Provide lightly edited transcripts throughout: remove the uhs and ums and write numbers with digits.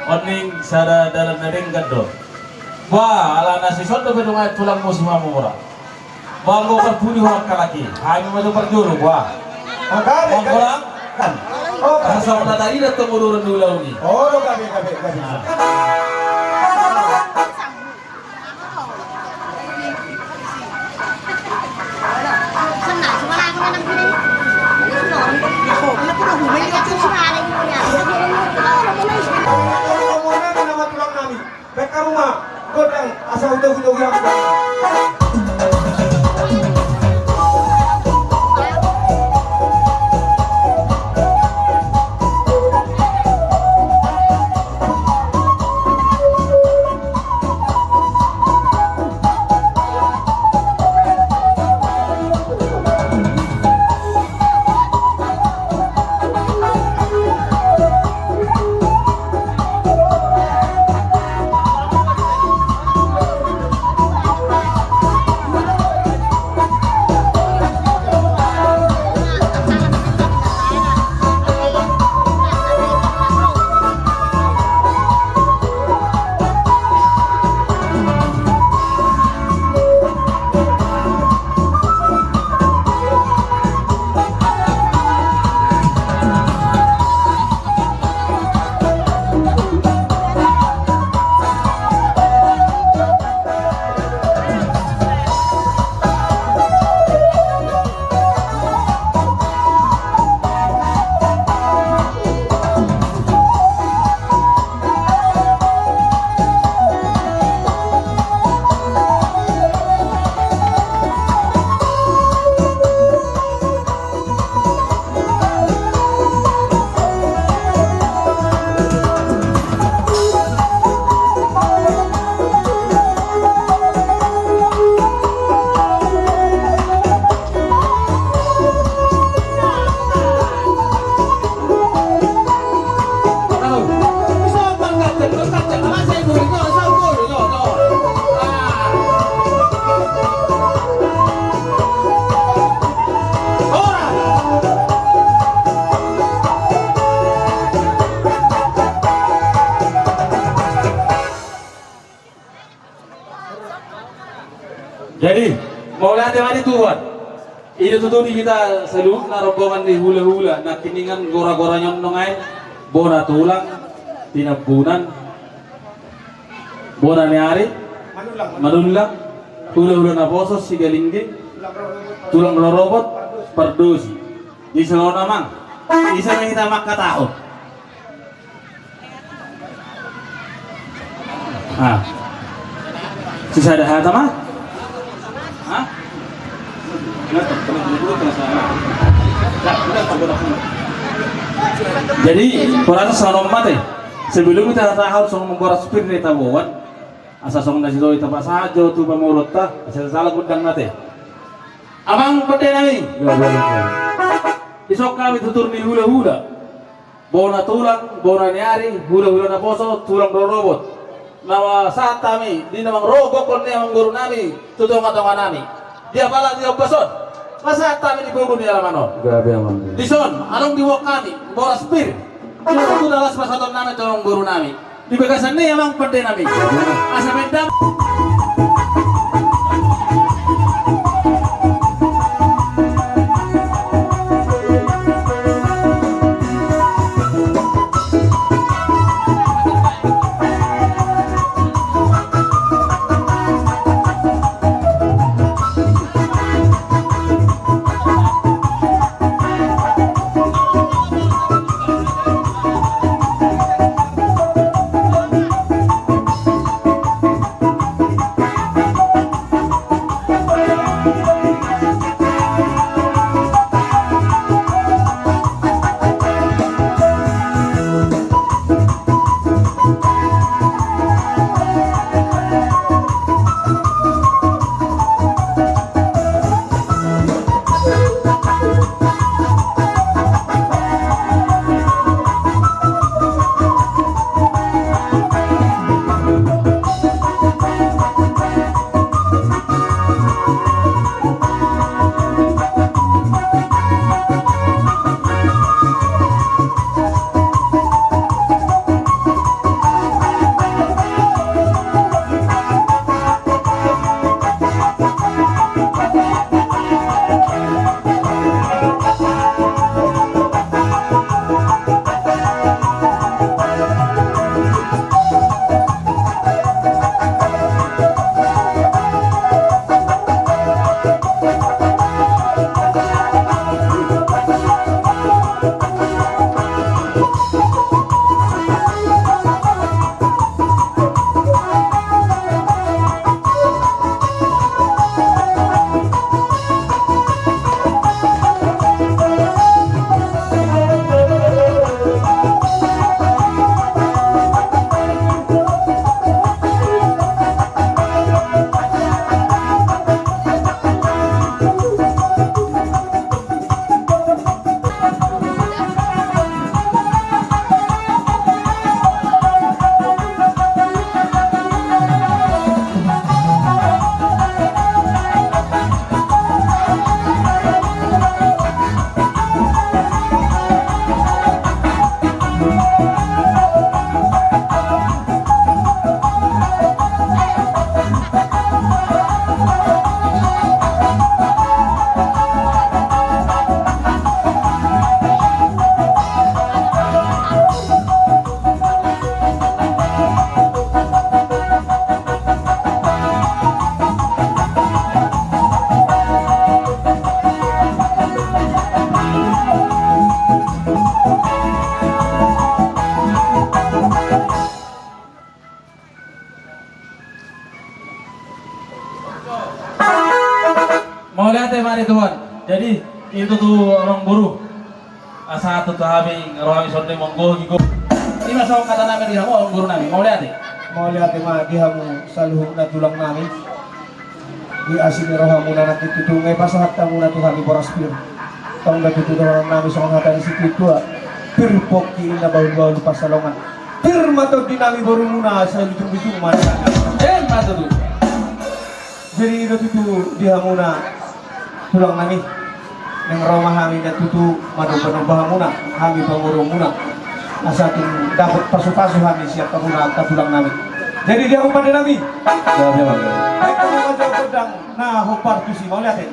oning sada dalam nadeng gado. Wah, ala nasi soto bedung ay tulang mo si mamura. Banggo perpuni orang kalaki. Kami mau perjuru wah. Mangkolang kan. Oh, kasar na tadi datang urun dulu ni. Oh, gabi. Beka rumah, godang asal udah yang Jadi, mau lihat yang tuan. Ini tuh kita seluruh na rombongan di hula-hula, na kiningan gora-gora nyondongai, bona tulang, tinabunan, bona neari, manulang, hula-hula na bosos, sigalinggi, tulang robot, perdusi. Di seluruh namang, isa na kita makatao. Ah, sisa ada hata mah? Hah? Jadi perasa sonom mate sebelum kita tahu song memboras spir ni tabuan asa song nasi doi tempat saja tu pemurut ta asal salah gudang nate abang pete nami isok kami tutur ni hula-hula bona tulang bona nyari hula-hula na poso tulang robot nawa saat kami di namang rogok kon namang guru nami tutong-tongan nami dia pala dia beson masa kami di guru di alamanon gabi aman. di son anong diwak kami boras pir itu adalah sepasaton nami tolong guru nami di bagasan ni emang pede nami asa benda Mau lihat ya mari Tuhan. Jadi itu tuh orang buruh. Asa tuh kami ngerohami sonde monggo gigo. Ini masuk kata nami dia mau orang buruh nami. Mau lihat ya? Mau lihat ma dihamu saluhung na tulang nami. Di asini rohamu na natutungay pasahat tamu na Tuhan boras pir. Tong natutulungan nami sa mga hatan si Kitua. Pirpok kiin na baul-baul pasalongan. Pirma to dinami baru muna sa bitung-bitung mana. Mata tuh. Jadi itu dihamu na tulang nami. Yang rumah kami na tutu madu-madu muna. Kami pangurong muna. Asating dapat pasu-pasu kami siap muna at tulang nami. Jadi dia pada nami. Baik kamu macam pedang. Nah, hopar tu si mau lihat ya.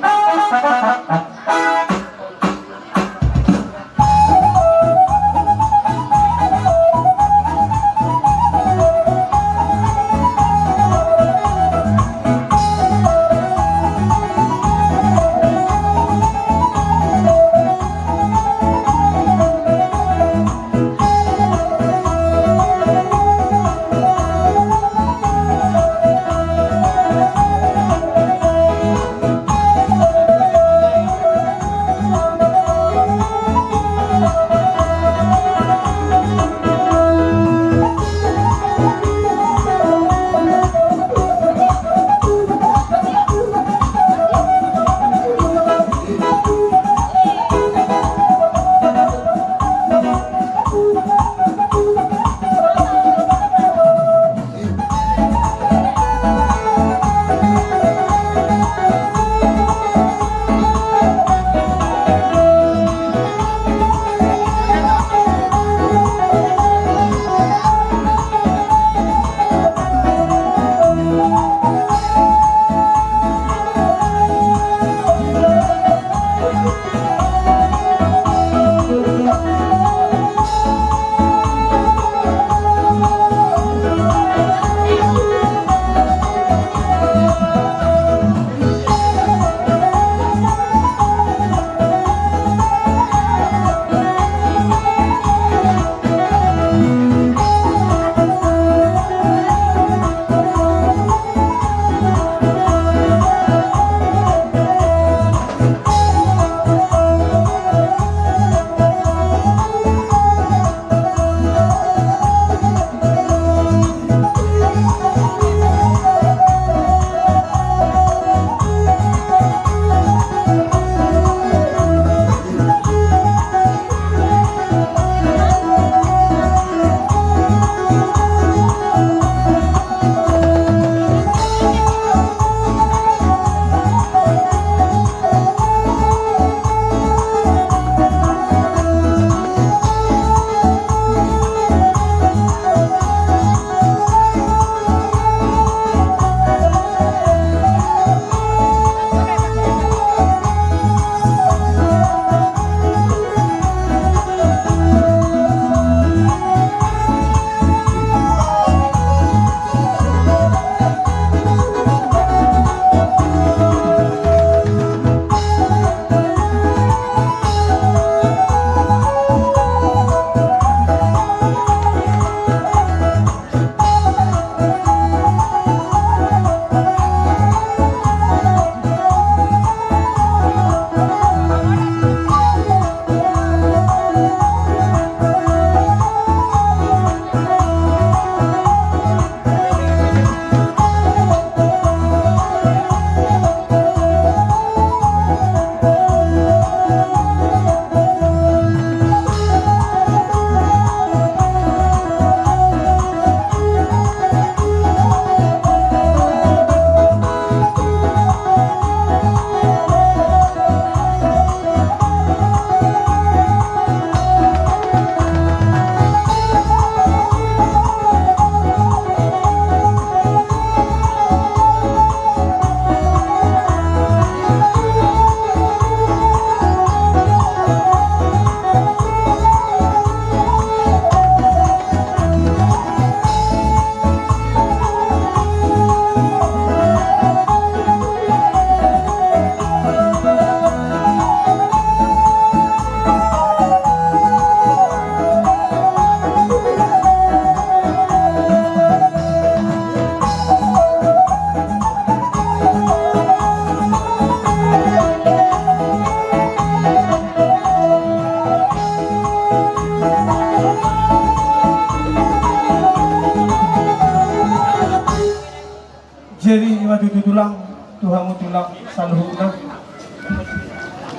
ulang sa luhod na.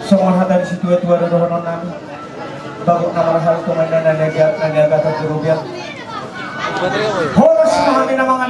So mga dari si tua-tua na doon namin. Bago na marahal ko man na nagagat at durubyan. Horas na kami ng mga...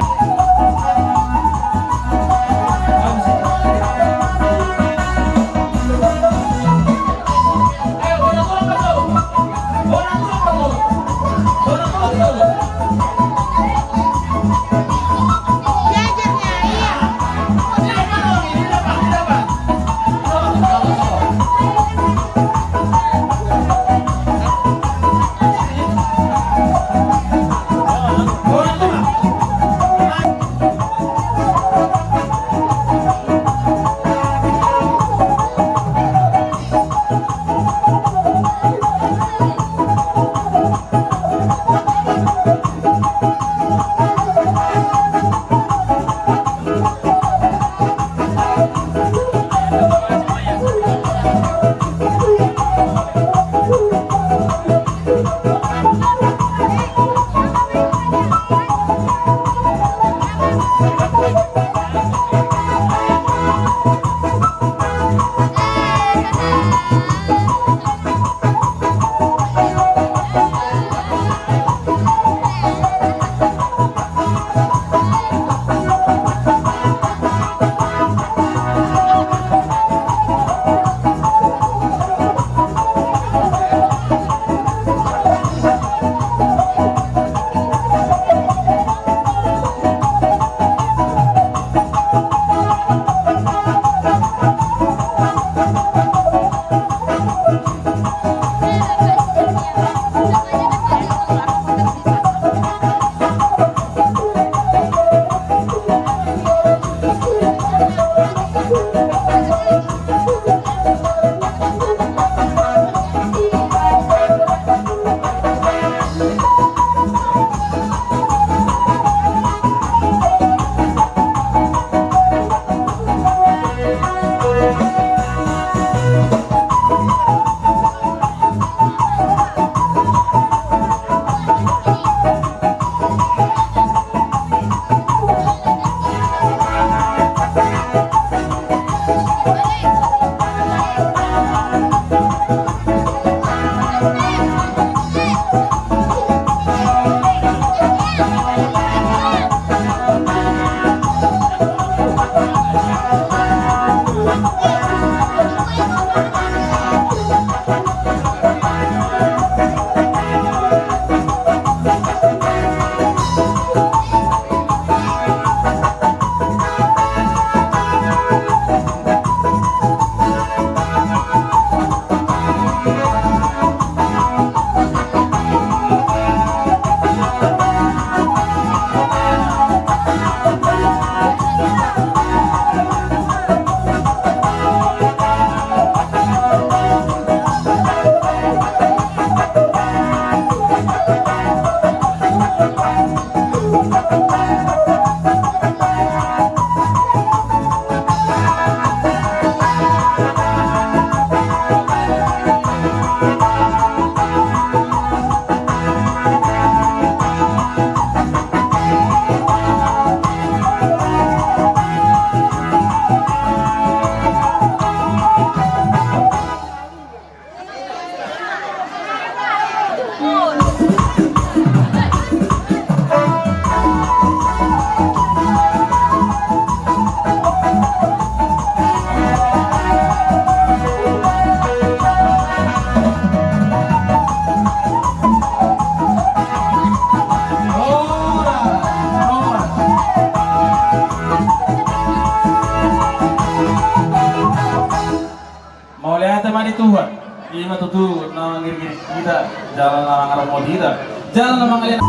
Tuhan, ini matutu na ngiri kita, jalan orang-orang mau kita, jalan nama kalian.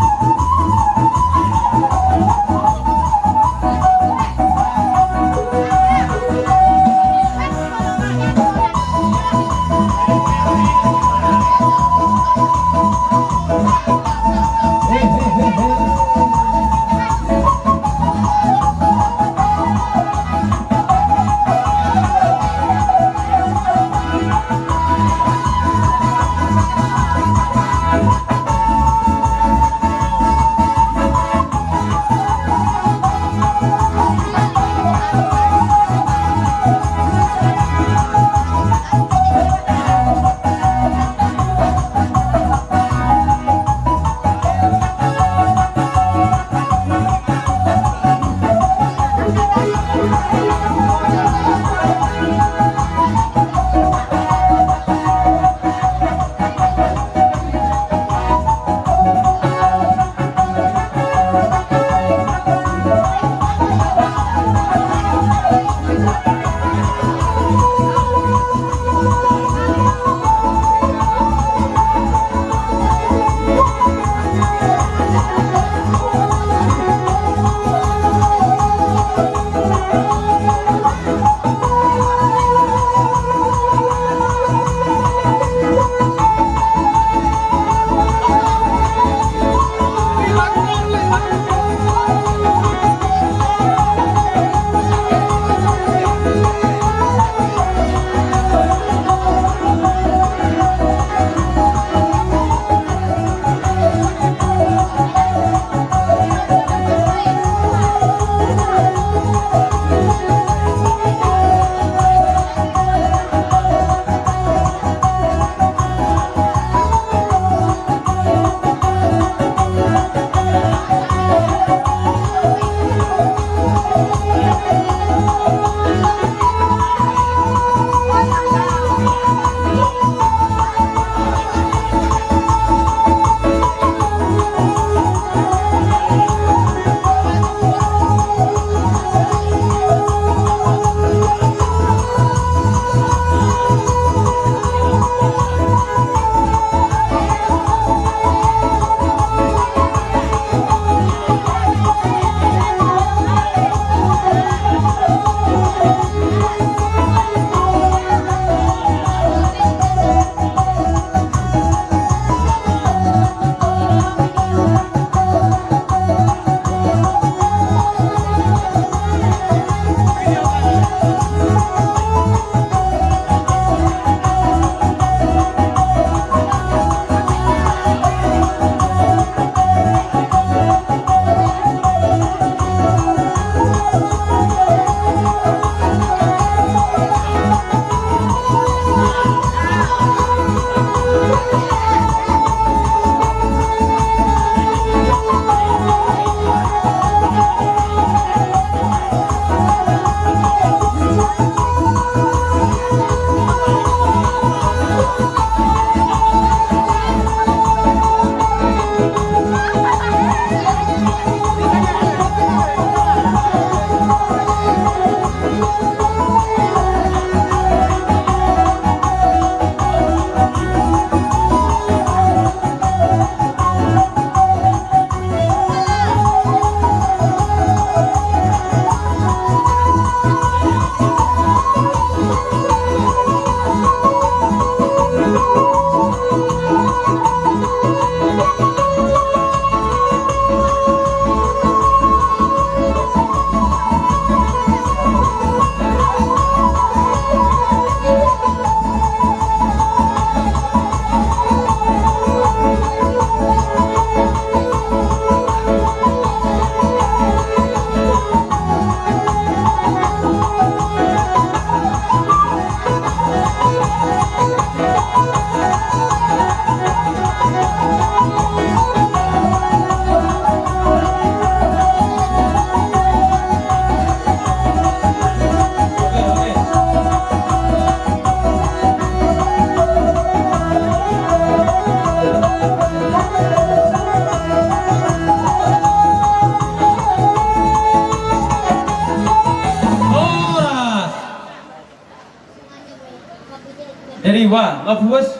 Jadi wah, ngapuas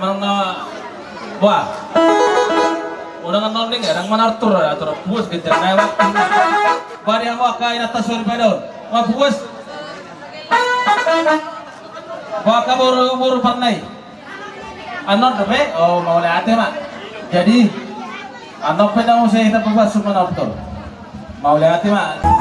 mana wah. Orang noning ya, orang manartur ya, atur puas gitu. Nah, bari ang wakai na tasur pedon. Ngapuas. Waka buru parnay. Ano be? Oh, mau lihat mak. Jadi, ano pa na mo sa ita pa sumanartur. Mau lihat mak.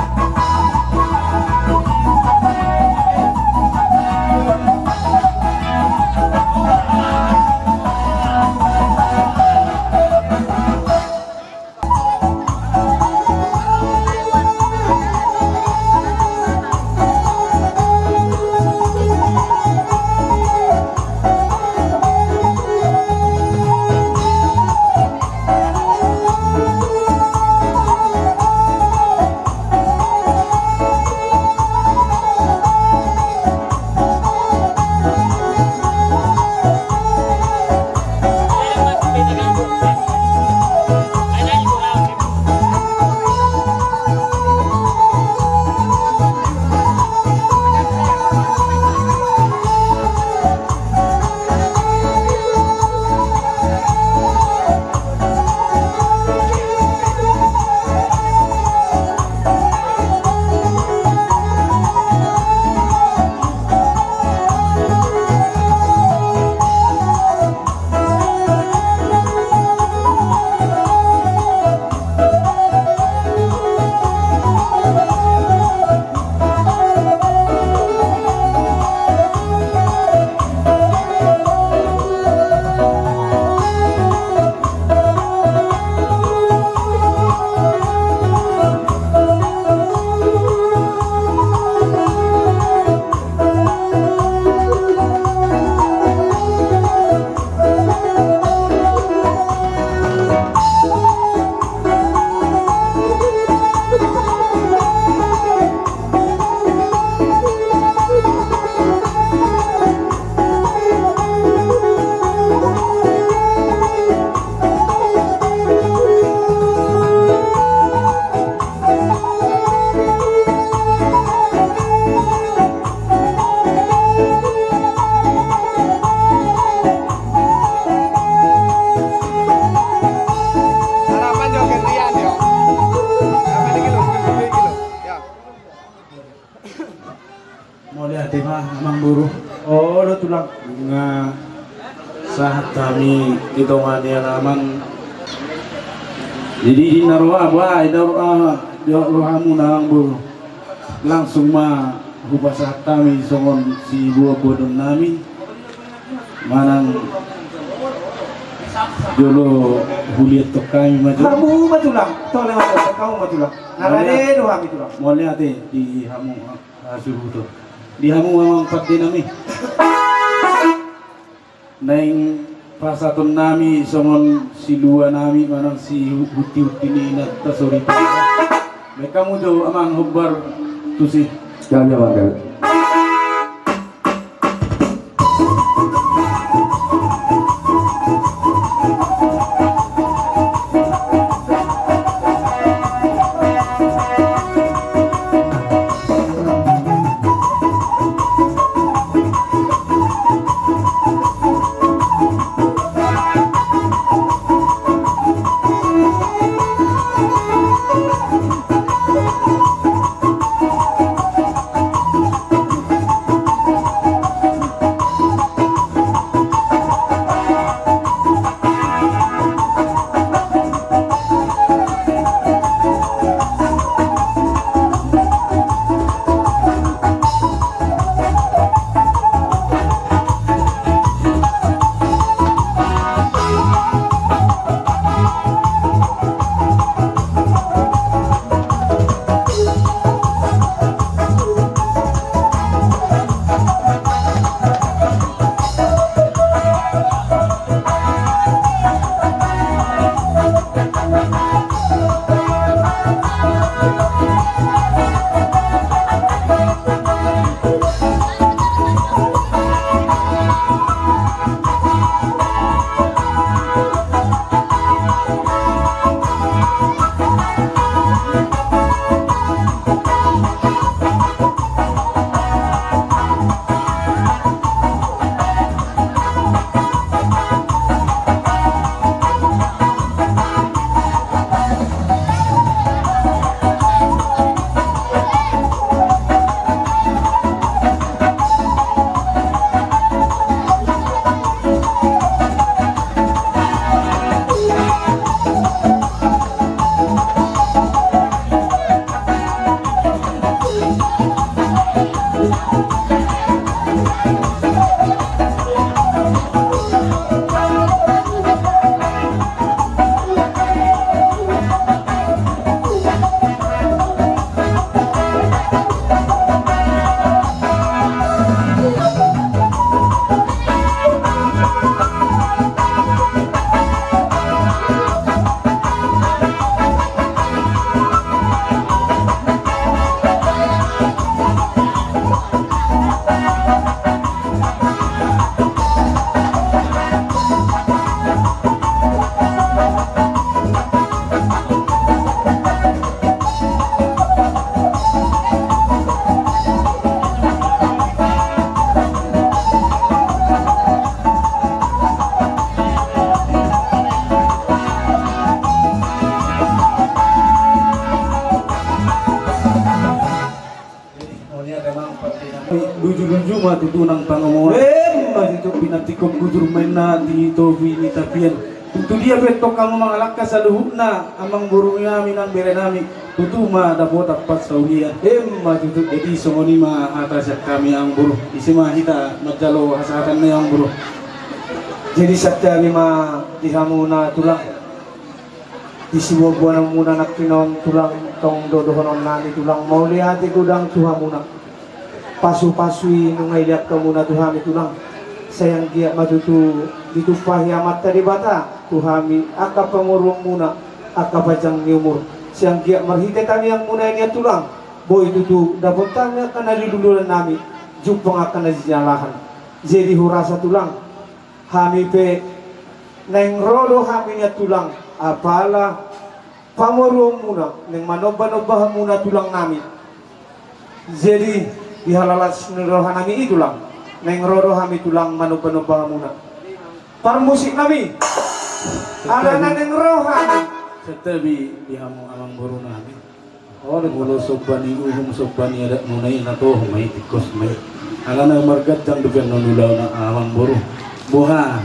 Oh, lo tulang. Nga saat kami hitungan dia naman jadi narwa ba rohamu nang bu langsung hubasa kami songon si buah bodon nami manang dulu huliat to kami maju Kamu matulang, tolong matulang, kamu matulang. Narade do kami tulang. mau lihat di hamu asuh to di hamu mamang pati nami naing pasatun nami songon si dua nami manang si huti ni na tasori pa mereka mudo amang hubbar tu si Jangan bangga. tutunang pangumuha. Mas itu pinatikom gudur main na di tovi ni tapian. Tutu dia beto kamu mangalaka sa luhuk na amang burung namin ang bere namin. Tutu ma dapat tapat sa uhian. Mas itu jadi songoni ma atas kami ang buruh. Isi ma hita magdalo hasatan na ang buruh. Jadi sakta lima dihamuna tulang di siwa buwan muna nakinon tulang tong dodohonon nani tulang mau lihat gudang tuhamuna pasu-pasui nungay lihat muna tuhami tulang sayang dia matutu ditupahi amat tadi bata tuhami aka pengurung muna aka pajang niumur sayang dia marhite kami yang muna niya tulang boy tutu dapat tanya kana diduluran nami jupong akan najalahan jadi hurasa tulang kami pe neng rodo kami nya tulang apala pamoro muna neng manoba-noba muna tulang nami jadi dihalalas nerohan nami itulang neng rodo kami tulang manoba-noba muna parmusik nami ada na neng rohan Setabi dihamu amang buru namin. Mulo sobani uhum sobani ada munay na to may tikos may ala na margat jang dugan nonulaw na amang buru. Buha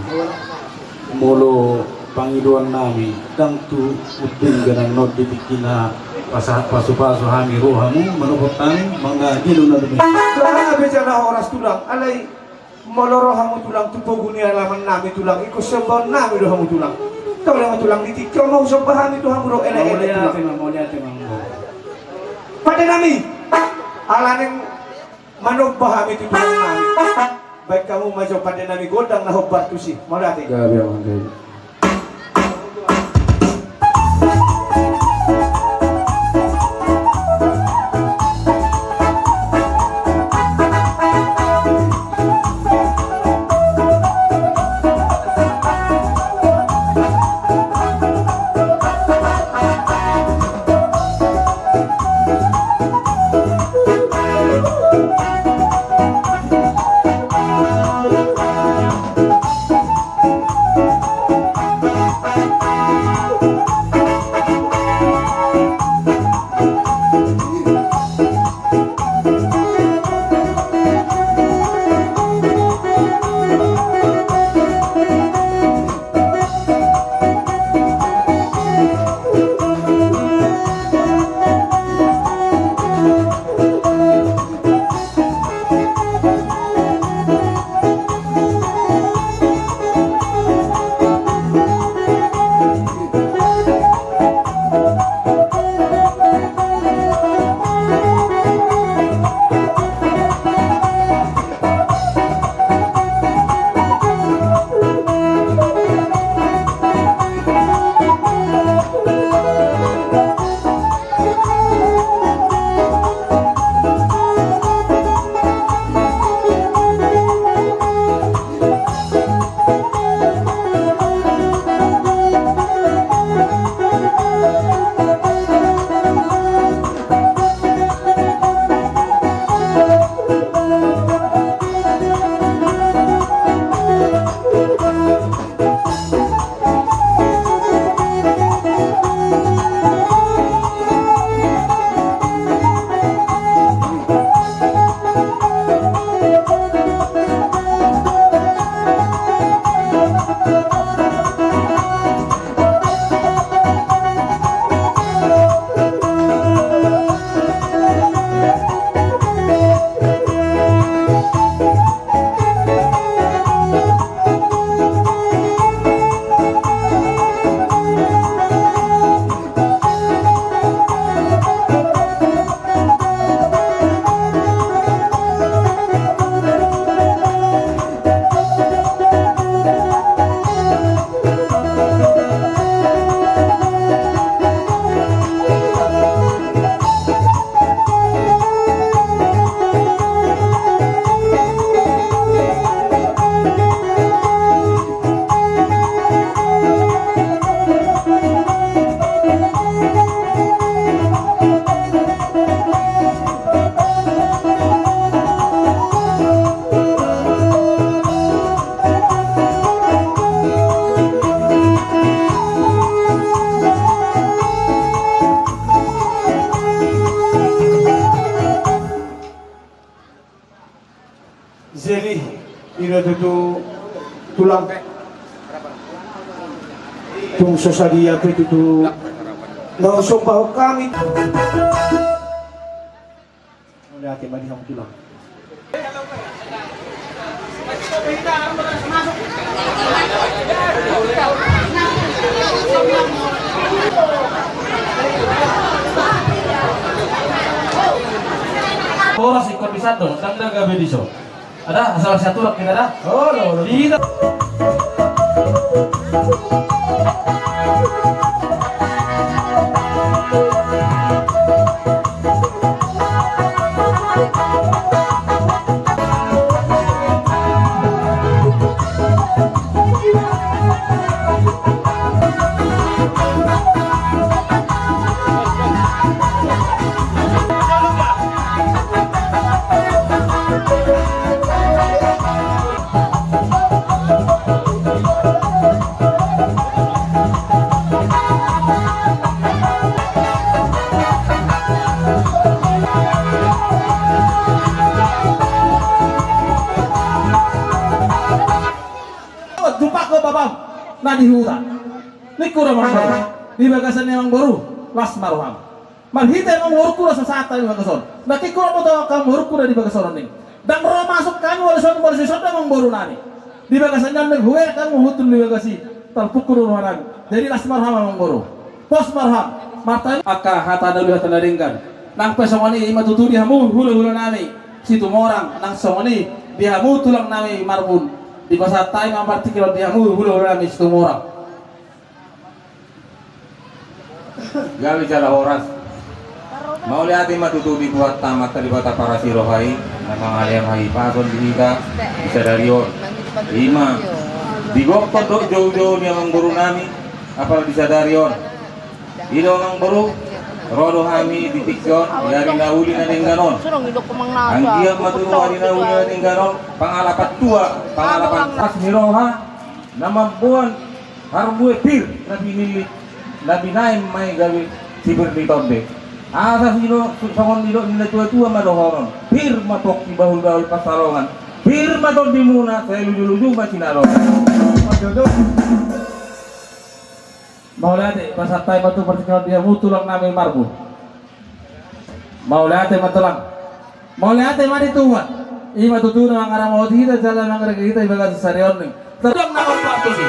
mulo Pangiluan nami dang tu udin ganang not dibikin na pasu-pasu hami rohamu menurut kami mga gilo na dumi. Grabe dyan na oras tulang alay malorohamu tulang tupuguni alaman nami tulang ikut sebon nami rohamu tulang tahu lang tulang ditikyo mau sobahan itu hamu ro ele-ele tulang pada nami alaneng manobahami itu tulang nami baik kamu maju pada nami godang na hobar tusi mau dati Gabi ang gabi. ira tutu tulang tung sasadia pe tutu no sopaw kami udah ate madi ham tulang Oras ikut bisa dong, tanggal gabe di show. Ada asal satu lagi ada. oh no Tidak. Jumpa ko babam na dihuta. Ni kura man di bagasan yang baru las maruham. Malhita yang baru kura sa sata di bagasan. Naki kura mo tawa kam baru kura di bagasan ning. Dan ro masuk kami wala son yang baru nani. Di bagasan yang huwe kan muhutun di bagasi. Talpukuru ruhanan. Jadi las maruham yang baru. Pos maruham. Marta aka hata na luhat na ringgan. Nang pesongoni matuturi hamu hulu-hulu nami. Situ morang nang songoni dihamu tulang nami marbun. Di masa tayo mamarti kilo dia hulu rami setumora. Gawi jala horas. Mau lihat matutubi buat tamat tadi bata para sirohai, namang aliam hai pason dihita bisa darion. 5. Digok kodok jauh-jauh ni amang guru nami, apal bisa darion. Ilo amang guru rodo hami ditikyon dari nauli na ningganon. Ang dia maturo dari nauli na ningganon pangalapat tua, pangalapat pas miroha namampuan harbuwe pir nabi nili nabi naim may gawi sibir di tonde. Asa sino songon nilo nila tua-tua madohoron. Pir matok di bahul-bahul pasarongan. Pir matok di muna saya luju-luju macinaron. majodoh Mau lihat masa tayo matu particular dia tulang namin marbu. Mau lihat matulang. Mau lihat mari tuwa. I matutunan ang aramawad kita jalan ang kita ibaga sa sarion ning. Tulang na waktu sih.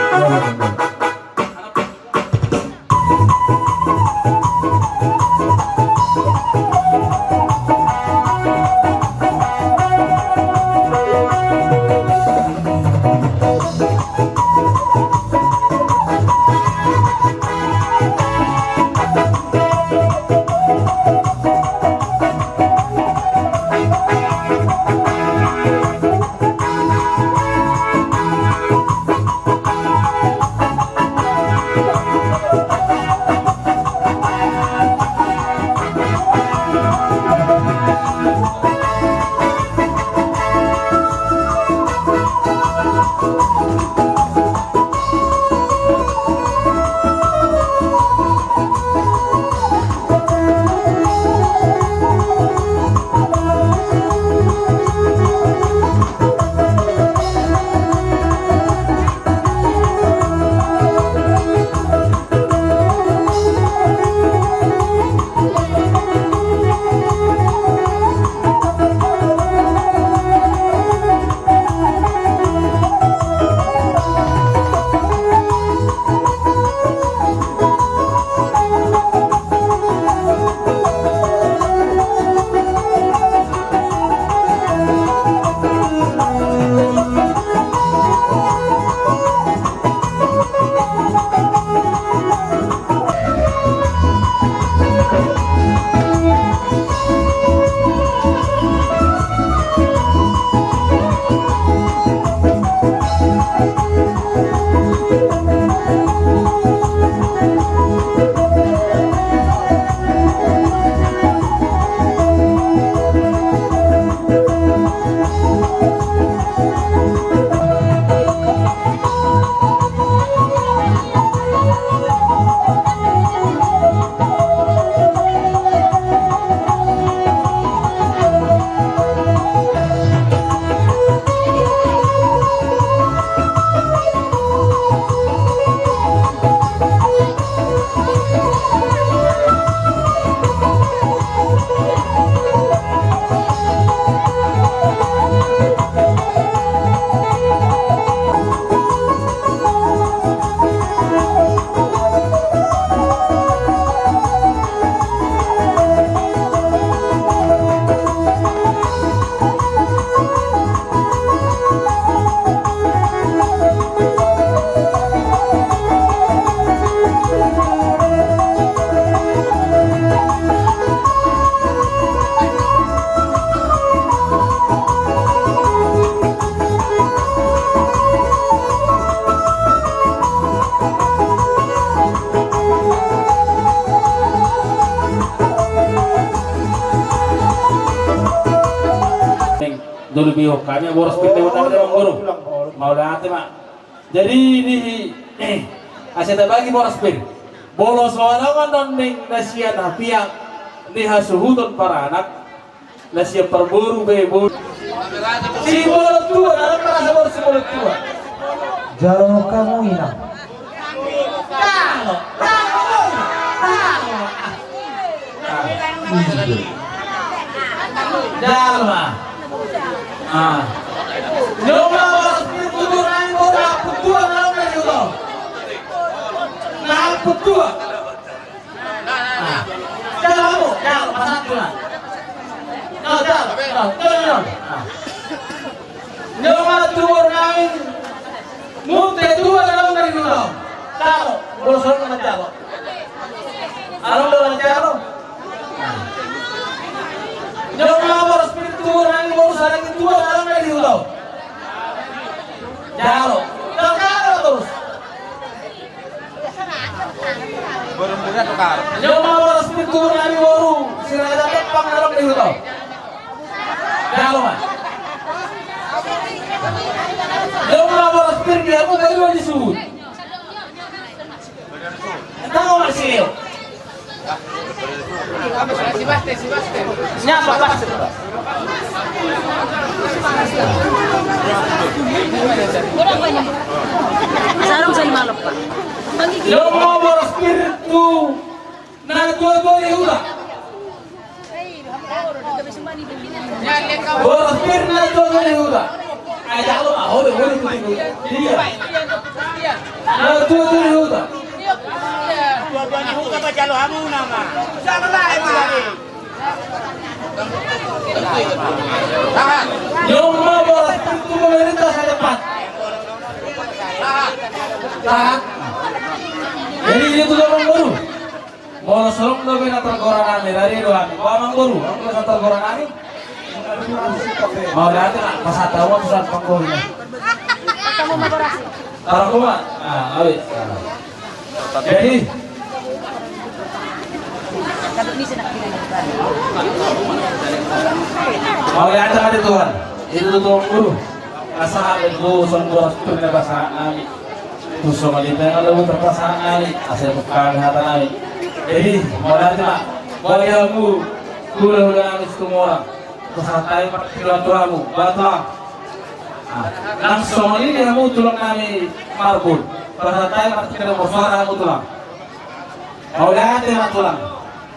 Rio kami boros pilih utang dia guru mau lihat mak jadi di asyik bagi boros pilih bolos lawangan nondeng nasian hapiak dihasuhutun para anak nasian perburu bebo si bolos tua dalam merasa boros si bolos tua Jaro kamu ina. Jalma. Nyoba boros pintu naik boros putua dalam itu. Nah putua. Jalan pasang tuan. Jalan. Nyoba turun naik. Mute tua dalam dari dulu. Calo, bolos orang mana calo? Alam dalam calo. Nyoba boros pintu naik boros ada tua dalam dari dulu. Calo, calo terus. Burung-burung tukar. Nyoba boros pintu naik boru. Sila dapat pang dalam dari dulu. Calo mah. Nyoba boros pintu aku dari dulu disebut. Tahu masih yo. Nyapa pas. Sarong sa lima pa. Yung mga boros spiritu na tua-tua ni Huda. Boros spiritu na tua-tua ni Huda. Ay, dalo ako, huli ko ni Huda. Dia. Na tua-tua ni Huda. Dua-dua ni Huda ba jalo hamuna ma. Sana lain mo lagi. Yung mga boros spiritu pemerintah sa depan. Tahan. Jadi itu Mang Boru. Bolos serong do bena tergoran kami dari doa kami. Mang Boru, ang sa tergoran kami. Mau lihat nak pas tahu pesan panggonya. Kamu maborasi. Tarang kuma. Awi. Jadi Kadang ni sinak pinag-iba. mau lihat ada Tuhan. Itu Mang Boru. Asa itu son boros na basa kami. Gusto malita nga lang terpasang ali asal bukan hata nami. Jadi modal cuma bayar mu hula nami semua kesantai perkiraan tuamu bata. Langsung ini dia mu tulang nami marbul. Kesantai perkiraan bersuara mu tulang. Modal cuma tulang.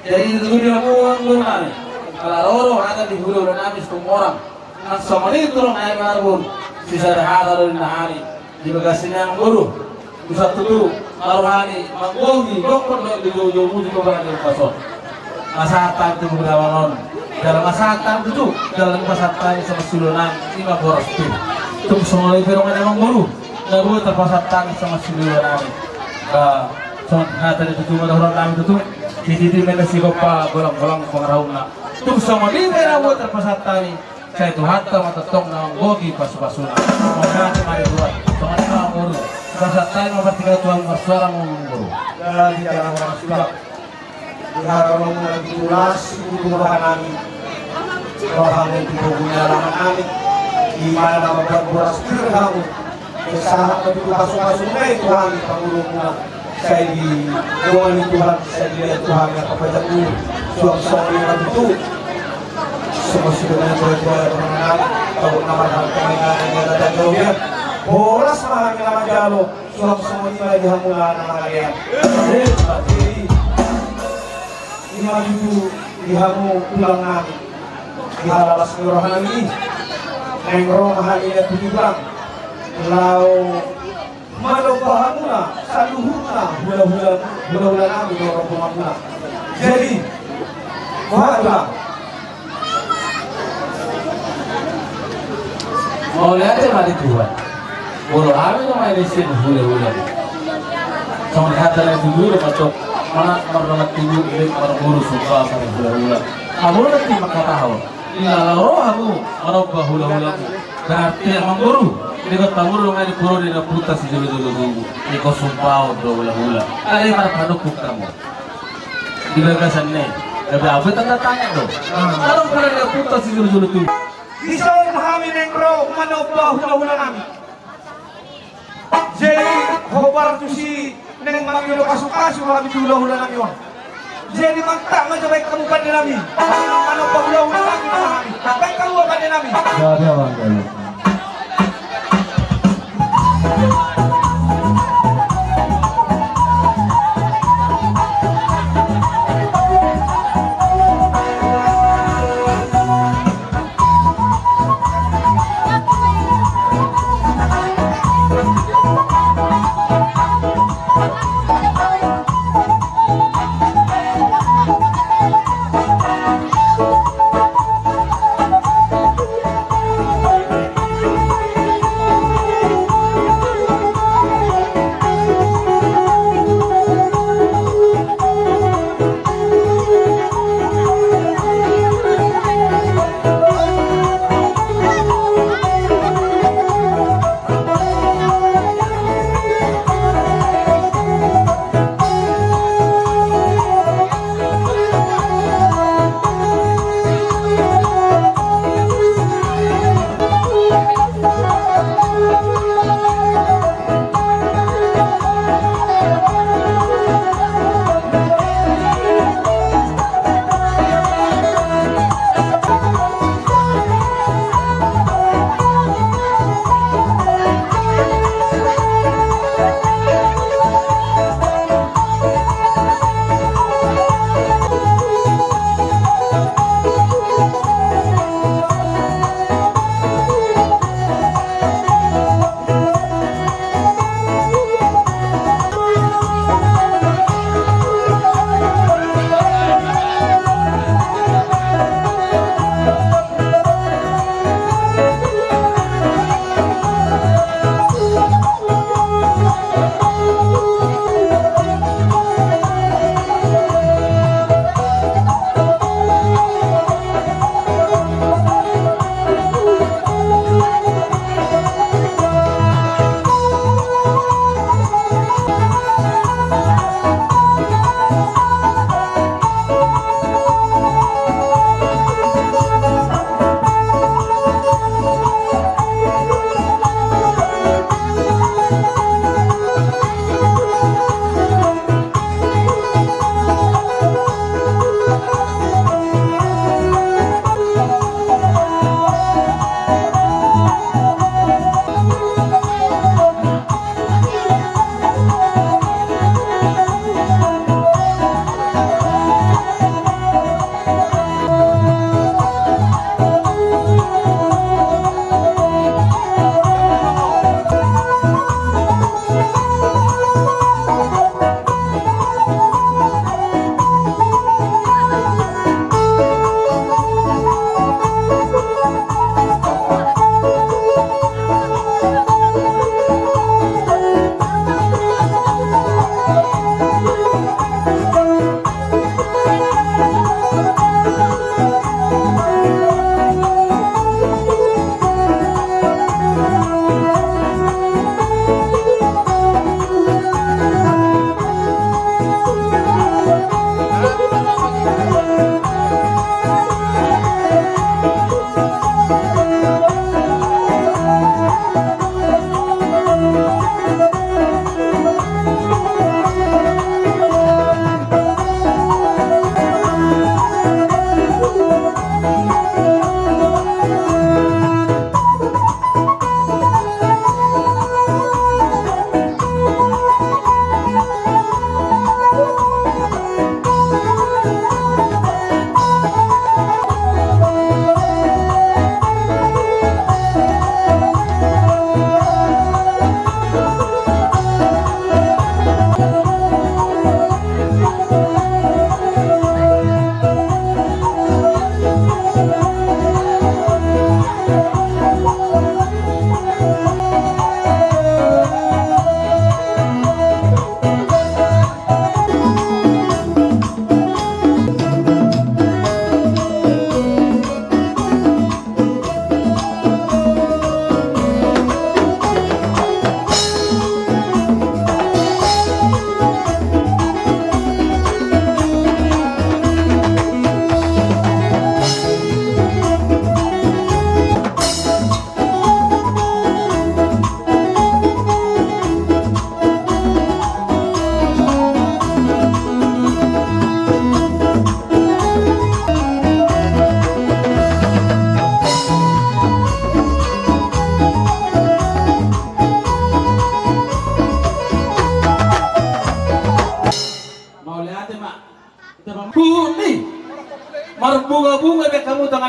Jadi itu dia mu ngurung nami. Kalau roro ada di hula nami semua orang. Langsung ini tulang nami marbul. Sisa hata dari nahani di bagasinya yang guru. Bisa tutu maruhani manggogi dokon di jojo muji kebarang di pasok masatan itu berlawanan dalam masatan itu dalam masatan sama sulunan lima boros pin tum semua itu orang emang guru ngabu terpasatan sama sulunan sama hati itu cuma orang lain itu di mana si bapak bolang-bolang pengarahuna tum semua di mana buat terpasatan saya itu hatta mata tong nang gogi pas-pasuna mana mari buat sama guru Kasatay mapatinggal tuang bersuara mengurung. Dan di dalam orang sudah diharapkan lagi tulas itu kami rohani itu punya alamat kami di mana nama berbuat spirit kamu kesahat itu masuk-masuk itu kami pengurungnya saya di doa Tuhan saya dilihat Tuhan yang kepada dulu suami itu semua sudah berbuat dengan tahu nama kami yang ada jauhnya bolas mahal nama jalo suami semua ini lagi hamulan nama kalian jadi ini maju dihamu pulang kami dihalalas rohani neng rohani ya tujuan lau malu bahamuna saluhuna hula-hula kami orang pemamuna jadi wahlah mau lihat mati Tuhan. Bolo kami tuh main di sini hula-hula. Sama lihat dari dulu macam mana orang tinggi ini orang guru suka sama hula-hula. Kamu nanti makan tahu. Ila roh aku orang hula-hula. Berarti emang guru. Ini kau tahu orang ini guru di putar si julu-julu tunggu. Ini kau sumpah hula-hula. Ada yang mana pendukung kamu? Di gagasan ini. Tapi apa tanda tanya dong? Kalau pernah putar si julu-julu tunggu. Isaw kami ng ro manobba hula-hula namin. Jadi hobar tu si neng mangyulo kasu-kasu kami hula-hula namin wah. Jadi magta majabay kamupan din namin. Manobba hula-hula namin. Kay kaluwakan din namin. Grabe ang galing.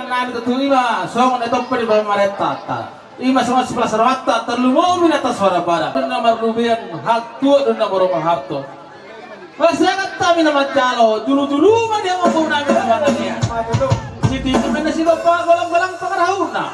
man namin ito ima, so kung ito pwede ba maretata. Ima sa mga siplas rawata, talumomin at aswarabara. Doon na marubihan, hagtuwa doon na marumang hapto. Masangat kami naman dalo, dulu-dulu man yung upo namin sa mga niya. Si Tito man na sila pa, walang pakarahon na.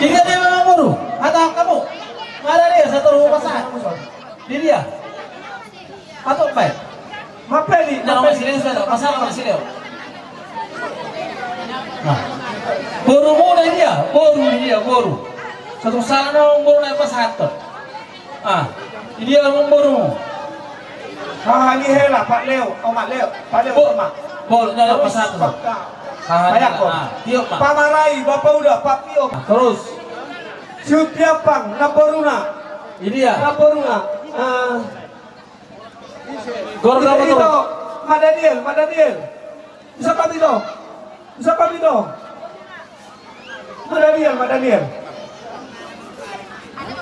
Jika dia memang guru atau kamu, mana dia satu rumah pasangan? Di dia atau apa? Apa ini? Jangan masih sudah masalah masih dia. Nah, guru muda dia, guru. Satu salah orang guru naik pasangan. Dia memang guru. Ini hela Pak Leo, Mak Leo, Pak Leo sama. Guru naik pasangan. Banyak kok. Tiup Pak. Pak Marai, Bapak udah, Pak Tio. Terus, Siupiapang, Naboruna. ini ya. Naboruna. Guru kamu Itu, tuh. Madaniel. Bisa kami dong. Madaniel.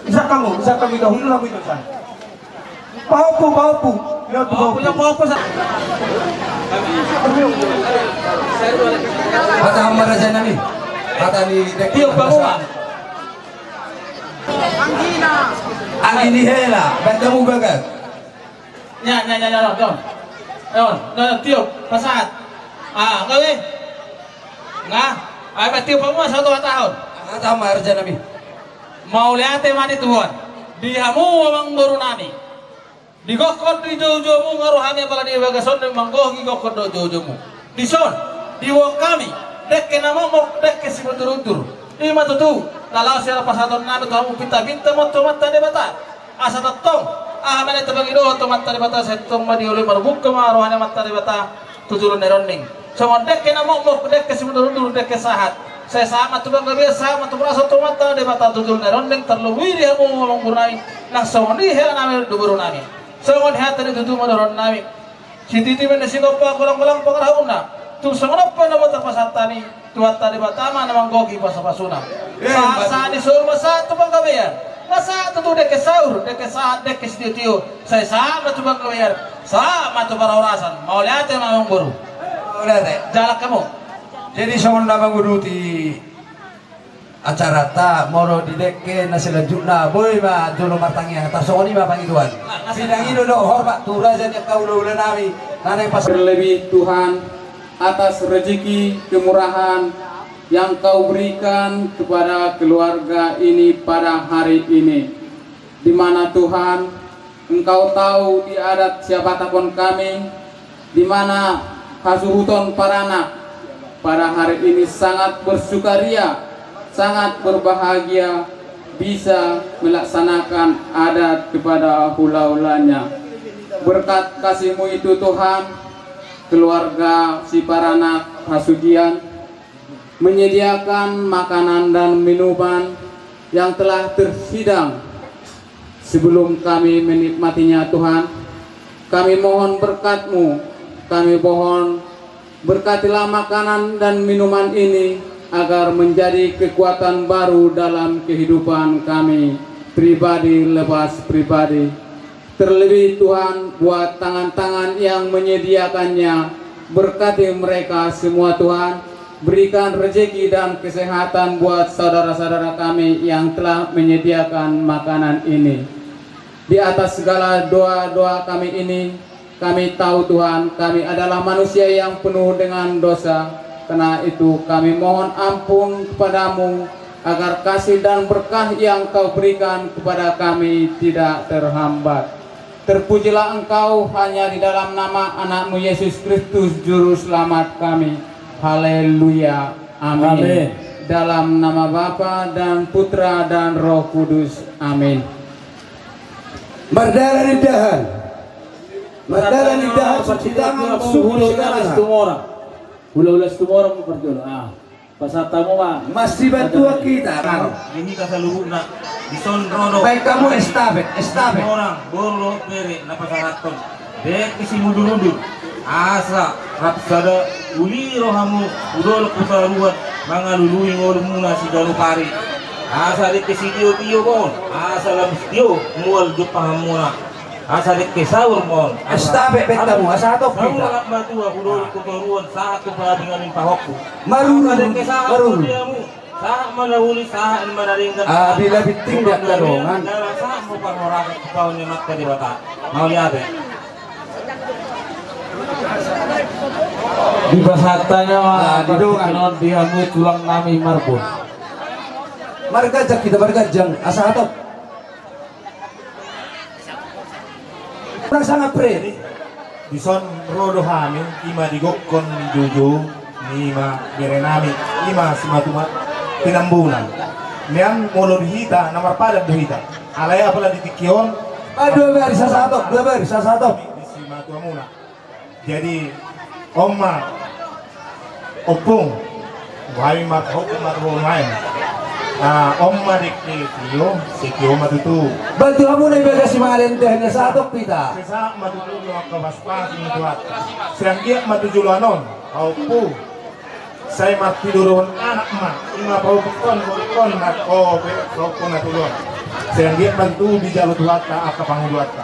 Bisa kami dong. Ini lagu itu san. Paupu. Lihat Oh, punya apa sah? Kata Hamar Raja Nabi. Kata di Tiup bangunan. Angin di hela, bantamu bagat. Don, tiup, pasat. Ngawi. Ngah, ay tiup mo sa 2 tahun. Kata Hamar Raja Nabi. Mau lihat mani Tuhan. Dihamu amang guru nami. Digokod di jojomu ngaruhami pala di bagason ng manggoh gigokod do jojomu. Dison, diwo kami. Dek kenamo mo dek si betul-betul. Di matutu. Lalau siya pasaton nami tuhamu pinta-pinta mo tumata di bata. Asa tatong. Mana tabang ido tumata di bata sa itong madiuli marubuk ka maruhani mata di bata. Tutulun ni Ronning. So dek kenamo mo dek si betul-betul dek sahat. Saya sama tu bang biasa matu berasa tumata di bata tutulun ni Ronning terluwi dia mo mamang burnai. Nang sawani hela nami do buru nami. Sangon hati ni tutu madaron nami. Si titi men singo pa kulang-kulang pangarahon na. Tu sangon pa na mata pasatani. Tuat tadi batama namang gogi pasapasuna. Sa ni sur masa tu bang kabayan. Masa tu dek sahur, dek saat dek studio. Saya sama tu bang kabayan. Sama tu para orasan. Mau lihat mamang guru. Jalak kamu. Jadi sama nama guru di acara ta moro didekke na sila juna boy ma dulo martangi ta soni ma pangituan sidang ino do hormat tura jadi kaulo nami nanay pas Terlebih Tuhan atas rezeki kemurahan yang kau berikan kepada keluarga ini pada hari ini, di mana Tuhan Engkau tahu di adat siapa tapon kami, di mana Kasuhuton Paranak pada hari ini sangat bersukaria, sangat berbahagia bisa melaksanakan adat kepada hula-hulanya. Berkat kasih-Mu itu Tuhan, keluarga si Paranak Hasugian menyediakan makanan dan minuman yang telah terhidang sebelum kami menikmatinya Tuhan. Kami mohon berkat-Mu, kami mohon berkatilah makanan dan minuman ini agar menjadi kekuatan baru dalam kehidupan kami pribadi lepas pribadi. Terlebih Tuhan buat tangan-tangan yang menyediakannya, berkati mereka semua Tuhan. Berikan rezeki dan kesehatan buat saudara-saudara kami yang telah menyediakan makanan ini. Di atas segala doa-doa kami ini, kami tahu Tuhan, kami adalah manusia yang penuh dengan dosa. Karena itu kami mohon ampun kepadamu agar kasih dan berkah yang Kau berikan kepada kami tidak terhambat. Terpujilah Engkau hanya di dalam nama anak-Mu Yesus Kristus Juru Selamat kami. Haleluya. Amin. Amin. Dalam nama Bapa dan Putra dan Roh Kudus. Amin. Mardara di dahan. Mardara di dahan suci tangan suci tangan. Hula-hula setumora mo perjolo. Pasata mo ma. Masih bantu kita. Ini kasaluhuna dison rodo. Baik kamu estafet. Orang borlo pere napasaraton. Dek isi mundur-mundur. Asa rapsada uli rohamu udol putaruan mangalului ngolum muna si Ganupari. Asa dek si tio kon. Asa lam tio mual jupah muna. Asa dek saur mon. Estafet betamu asato Kamu kita. lak batu aku dol putaruan saat tu dengan pahokku. Maruru. Saat manahuli saat manaringkan. Bila biting dia darongan. Saat bukan orang kau nyemat ke dewata. Mau lihat ya? Di basatanya mah di dongan. non dihamu tulang nami marbun. Margajak kita margajang asato. Orang sangat pre. Bison rodo hamin ima digokon juju ima berenami ima simatuma pinambulan niam molo dihita namar padat dihita alaya pala ditikion Dua beri sasato. di simatumuna jadi omma opung buhay matahok main omma dikti tiyo sikyo matutu Bantu kamu na ibaga si Malenteh na sato kita. Sesa matutulong ang kabaspas ng tuwat. Siyang giyak matujulanon. Paupo. Say matiduron anak ma. Ima paupukon at paupo natulon. Siyang giyak bantu bijalo tuwat ka akapanguluat ka.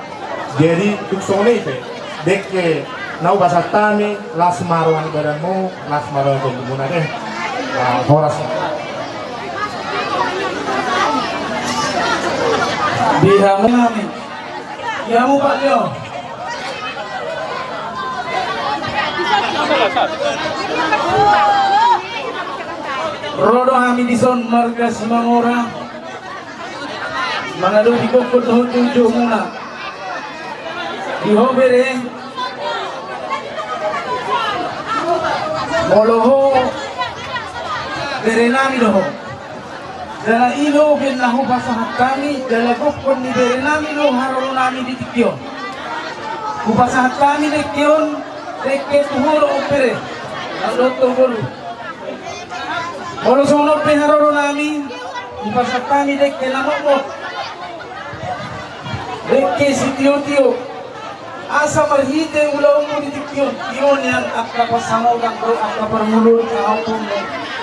Jadi tukso na ite. Dek naubasat tami las maro ang badan mo, las maro ang pagmumuna deh. Horas. Dihamu nami. Dihamu Pak Leo. Rodo kami dison marga Simangora. Mangalo di kokot tujuh muna. Di hobere. Moloho. Berenami doho. Dala ilo ginlahu pasahat kami, dala kokon ni berenami lo harolo nami di tikyon. Kupasahat kami di tikyon, teke tuhuro opere. Naloto golu. Olo sonor pe harolo nami, kupasahat kami teke namokmo. Teke si tiyo. Asa marhite ulaw mo di tikyon. Tiyon yan at kapasangogan bro, at kaparmulol ka ako mo.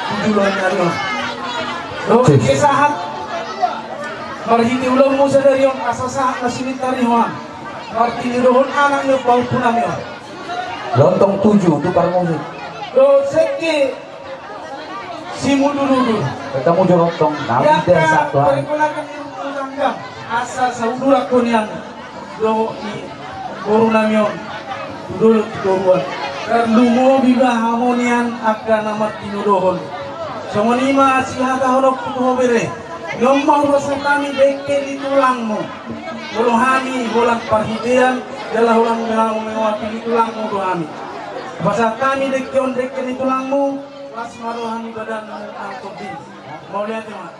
Tujulan niya rin. Doon kisahat marhiti ulang mo sa daryon asasahat na simitari ho martinirohon anak niyo paupunan niyo Lontong 7 tu parang musik. do seki simuduludu Kita mau jorotong nabi yaka dan satu. parikulakan yung ulanggam asa sa udurak ko niyan do i corona niyo udul turuan karlumo biba hamonian akka na martinirohon Songonima sihata holok kutuho bere. Ngomong basa kami deke di tulangmu. Buluhani bolang parhidean adalah ulang bilang mewakili tulangmu dohami. Basa kami deke on deke di tulangmu. Las marohani badanmu angkot di. Mau lihat ya mak?